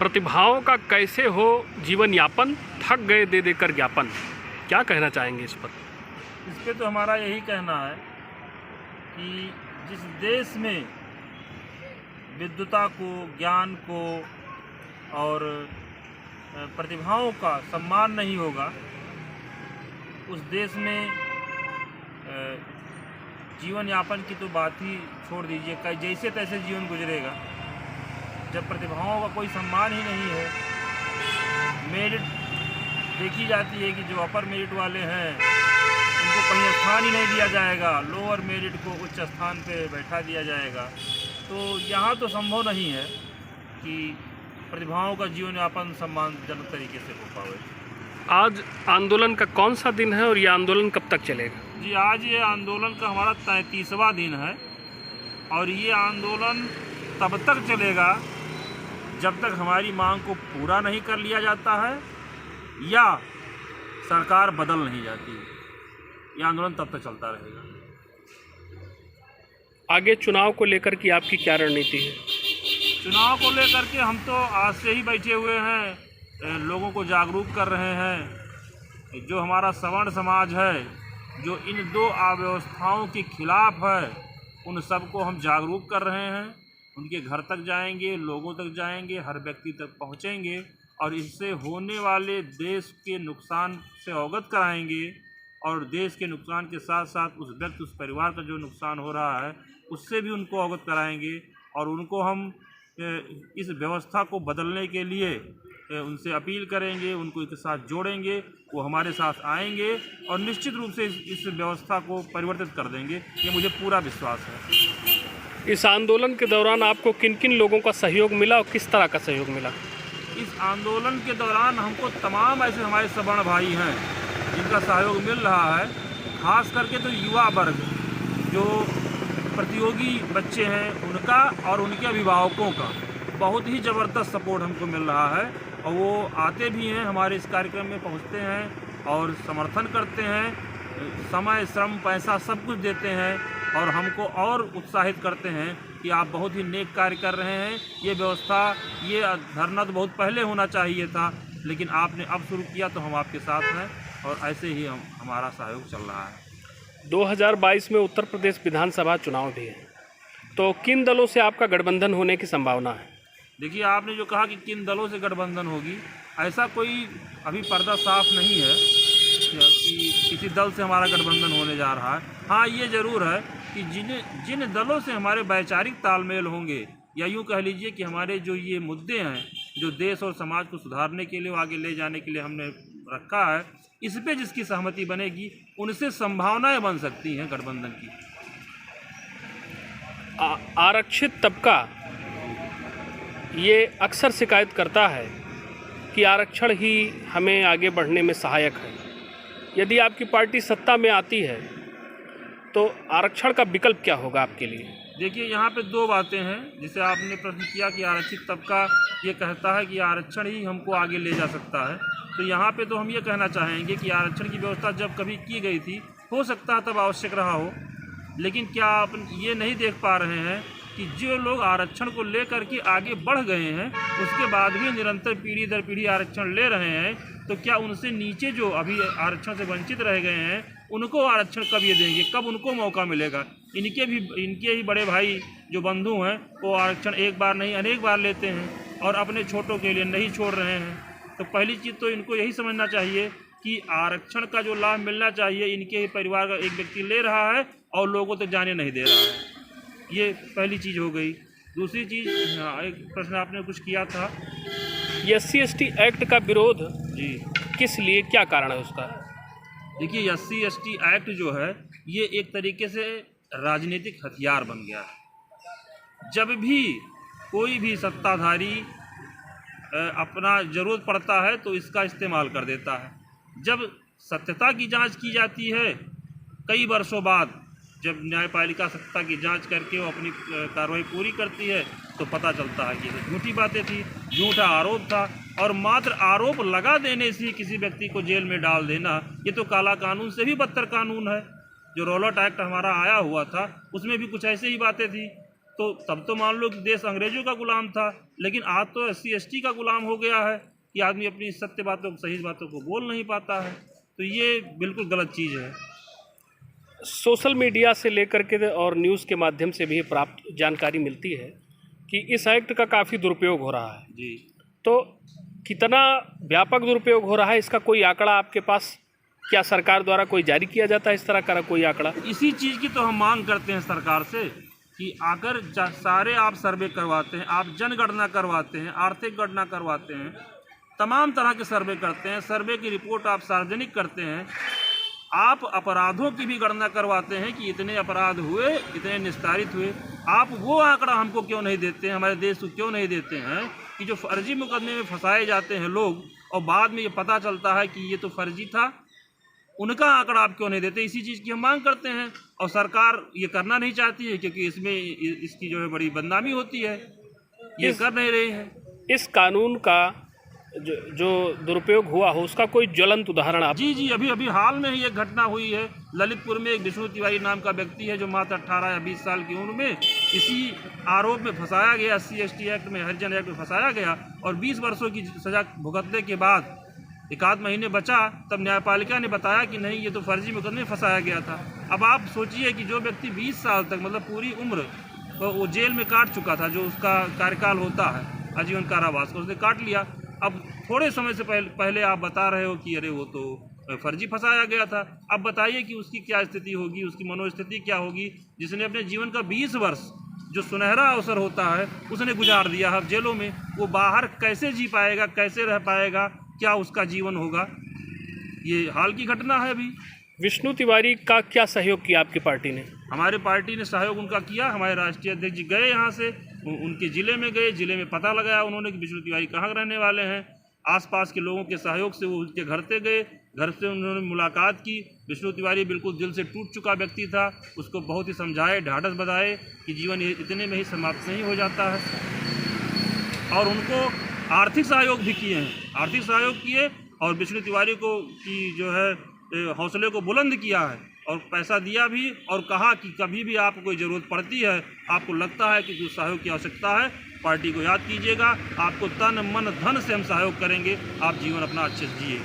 प्रतिभाओं का कैसे हो जीवन यापन, थक गए दे देकर ज्ञापन। क्या कहना चाहेंगे इस पर? इस पे तो हमारा यही कहना है कि जिस देश में विद्वता को, ज्ञान को और प्रतिभाओं का सम्मान नहीं होगा, उस देश में जीवन यापन की तो बात ही छोड़ दीजिए, जैसे तैसे जीवन गुजरेगा। जब प्रतिभाओं का कोई सम्मान ही नहीं है, मेरिट देखी जाती है कि जो अपर मेरिट वाले हैं उनको कहीं स्थान ही नहीं दिया जाएगा, लोअर मेरिट को उच्च स्थान पे बैठा दिया जाएगा। तो यहाँ तो संभव नहीं है कि प्रतिभाओं का जीवन यापन सम्मानजनक तरीके से हो पाए। आज आंदोलन का कौन सा दिन है और ये आंदोलन कब तक चलेगा? जी, आज ये आंदोलन का हमारा 33वां दिन है और ये आंदोलन तब तक चलेगा जब तक हमारी मांग को पूरा नहीं कर लिया जाता है या सरकार बदल नहीं जाती है। ये आंदोलन तब तक चलता रहेगा। आगे चुनाव को लेकर की आपकी क्या रणनीति है? चुनाव को लेकर के हम तो आज से ही बैठे हुए हैं, लोगों को जागरूक कर रहे हैं। जो हमारा सवर्ण समाज है, जो इन दो अव्यवस्थाओं के खिलाफ है, उन सबको हम जागरूक कर रहे हैं। उनके घर तक जाएंगे, लोगों तक जाएंगे, हर व्यक्ति तक पहुंचेंगे और इससे होने वाले देश के नुकसान से अवगत कराएंगे और देश के नुकसान के साथ साथ उस व्यक्ति, उस परिवार का जो नुकसान हो रहा है उससे भी उनको अवगत कराएंगे और उनको हम इस व्यवस्था को बदलने के लिए उनसे अपील करेंगे, उनको इसके साथ जोड़ेंगे, वो हमारे साथ आएंगे और निश्चित रूप से इस व्यवस्था को परिवर्तित कर देंगे, ये मुझे पूरा विश्वास है। इस आंदोलन के दौरान आपको किन किन लोगों का सहयोग मिला और किस तरह का सहयोग मिला? इस आंदोलन के दौरान हमको तमाम ऐसे हमारे सवर्ण भाई हैं जिनका सहयोग मिल रहा है। खास करके तो युवा वर्ग, जो प्रतियोगी बच्चे हैं, उनका और उनके अभिभावकों का बहुत ही ज़बरदस्त सपोर्ट हमको मिल रहा है और वो आते भी हैं, हमारे इस कार्यक्रम में पहुंचते हैं और समर्थन करते हैं, समय, श्रम, पैसा सब कुछ देते हैं और हमको और उत्साहित करते हैं कि आप बहुत ही नेक कार्य कर रहे हैं। ये व्यवस्था, ये धरना तो बहुत पहले होना चाहिए था, लेकिन आपने अब शुरू किया तो हम आपके साथ हैं और ऐसे ही हमारा सहयोग चल रहा है। 2022 में उत्तर प्रदेश विधानसभा चुनाव भी है, तो किन दलों से आपका गठबंधन होने की संभावना है? देखिए, आपने जो कहा कि किन दलों से गठबंधन होगी, ऐसा कोई अभी पर्दा साफ नहीं है कि किसी दल से हमारा गठबंधन होने जा रहा है। हाँ, ये ज़रूर है कि जिन दलों से हमारे वैचारिक तालमेल होंगे, या यूँ कह लीजिए कि हमारे जो ये मुद्दे हैं जो देश और समाज को सुधारने के लिए, आगे ले जाने के लिए हमने रखा है, इस पे जिसकी सहमति बनेगी उनसे संभावनाएं बन सकती हैं गठबंधन की। आरक्षित तबका ये अक्सर शिकायत करता है कि आरक्षण ही हमें आगे बढ़ने में सहायक है। यदि आपकी पार्टी सत्ता में आती है तो आरक्षण का विकल्प क्या होगा आपके लिए? देखिए, यहाँ पे दो बातें हैं। जैसे आपने प्रश्न किया कि आरक्षित तबका ये कहता है कि आरक्षण ही हमको आगे ले जा सकता है, तो यहाँ पे तो हम ये कहना चाहेंगे कि आरक्षण की व्यवस्था जब कभी की गई थी, हो सकता है तब आवश्यक रहा हो, लेकिन क्या आप ये नहीं देख पा रहे हैं कि जो लोग आरक्षण को लेकर के आगे बढ़ गए हैं, उसके बाद भी निरंतर पीढ़ी दर पीढ़ी आरक्षण ले रहे हैं, तो क्या उनसे नीचे जो अभी आरक्षण से वंचित रह गए हैं उनको आरक्षण कब ये देंगे, कब उनको मौका मिलेगा? इनके ही बड़े भाई जो बंधु हैं वो आरक्षण एक बार नहीं अनेक बार लेते हैं और अपने छोटों के लिए नहीं छोड़ रहे हैं। तो पहली चीज़ तो इनको यही समझना चाहिए कि आरक्षण का जो लाभ मिलना चाहिए, इनके ही परिवार का एक व्यक्ति ले रहा है और लोगों तक जाने नहीं दे रहा है। ये पहली चीज़ हो गई। दूसरी चीज़, एक प्रश्न आपने कुछ किया था, SC/ST एक्ट का विरोध जी किस लिए, क्या कारण है उसका? देखिए, SC/ST एक्ट जो है ये एक तरीके से राजनीतिक हथियार बन गया है। जब भी कोई भी सत्ताधारी अपना ज़रूरत पड़ता है तो इसका इस्तेमाल कर देता है। जब सत्यता की जांच की जाती है कई वर्षों बाद, जब न्यायपालिका सत्ता की जांच करके वो अपनी कार्रवाई पूरी करती है, तो पता चलता है कि ये झूठी बातें थी, झूठा आरोप था और मात्र आरोप लगा देने से किसी व्यक्ति को जेल में डाल देना, ये तो काला कानून से भी बदतर कानून है। जो रॉलट एक्ट हमारा आया हुआ था उसमें भी कुछ ऐसे ही बातें थी तो तब तो मान लो कि देश अंग्रेजों का गुलाम था, लेकिन आज तो SC/ST का गुलाम हो गया है कि आदमी अपनी सत्य बातों सही बातों को बोल नहीं पाता है। तो ये बिल्कुल गलत चीज़ है। सोशल मीडिया से लेकर के और न्यूज़ के माध्यम से भी प्राप्त जानकारी मिलती है कि इस एक्ट का काफ़ी दुरुपयोग हो रहा है। जी, तो कितना व्यापक दुरुपयोग हो रहा है, इसका कोई आंकड़ा आपके पास, क्या सरकार द्वारा कोई जारी किया जाता है इस तरह का कोई आंकड़ा? इसी चीज़ की तो हम मांग करते हैं सरकार से कि अगर सारे आप सर्वे करवाते हैं, आप जनगणना करवाते हैं, आर्थिक गणना करवाते हैं, तमाम तरह के सर्वे करते हैं, सर्वे की रिपोर्ट आप सार्वजनिक करते हैं, आप अपराधों की भी गणना करवाते हैं कि इतने अपराध हुए, इतने निस्तारित हुए, आप वो आंकड़ा हमको क्यों नहीं देते हैं, हमारे देश को क्यों नहीं देते हैं कि जो फर्जी मुकदमे में फंसाए जाते हैं लोग और बाद में ये पता चलता है कि ये तो फर्जी था, उनका आंकड़ा आप क्यों नहीं देते? इसी चीज़ की हम मांग करते हैं और सरकार ये करना नहीं चाहती है क्योंकि इसमें इसकी जो है बड़ी बदनामी होती है, ये कर नहीं रही है। इस कानून का जो दुरुपयोग हुआ हो उसका कोई ज्वलंत उदाहरण आप? जी, अभी हाल में ही एक घटना हुई है ललितपुर में। एक विष्णु तिवारी नाम का व्यक्ति है जो मात्र 18 या 20 साल की उम्र में इसी आरोप में फंसाया गया, SC/ST एक्ट में, हरिजन एक्ट में फंसाया गया और 20 वर्षों की सजा भुगतने के बाद 1 आध महीने बचा, तब न्यायपालिका ने बताया कि नहीं, ये तो फर्जी मुकदमे में फंसाया गया था। अब आप सोचिए कि जो व्यक्ति 20 साल तक, मतलब पूरी उम्र वो जेल में काट चुका था, जो उसका कार्यकाल होता है आजीवन कारावास, उसने काट लिया। अब थोड़े समय से पहले आप बता रहे हो कि अरे वो तो फर्जी फंसाया गया था। अब बताइए कि उसकी क्या स्थिति होगी, उसकी मनोस्थिति क्या होगी, जिसने अपने जीवन का 20 वर्ष जो सुनहरा अवसर होता है उसने गुजार दिया है जेलों में। वो बाहर कैसे जी पाएगा, कैसे रह पाएगा, क्या उसका जीवन होगा? ये हाल की घटना है। अभी विष्णु तिवारी का क्या सहयोग किया आपकी पार्टी ने? हमारे पार्टी ने सहयोग उनका किया। हमारे राष्ट्रीय अध्यक्ष जी गए यहाँ से, उनके ज़िले में गए, ज़िले में पता लगाया उन्होंने कि विष्णु तिवारी कहाँ रहने वाले हैं। आसपास के लोगों के सहयोग से वो उनके घर से गए, घर से उन्होंने मुलाकात की। विष्णु तिवारी बिल्कुल दिल से टूट चुका व्यक्ति था, उसको बहुत ही समझाए, ढाढ़स बधाए कि जीवन इतने में ही समाप्त नहीं हो जाता है। और उनको आर्थिक सहयोग भी किए हैं, आर्थिक सहयोग किए और विष्णु तिवारी को की जो है हौसले को बुलंद किया है और पैसा दिया भी और कहा कि कभी भी आपको कोई ज़रूरत पड़ती है, आपको लगता है कि कुछ सहयोग की आवश्यकता है, पार्टी को याद कीजिएगा, आपको तन मन धन से हम सहयोग करेंगे, आप जीवन अपना अच्छे से जिए।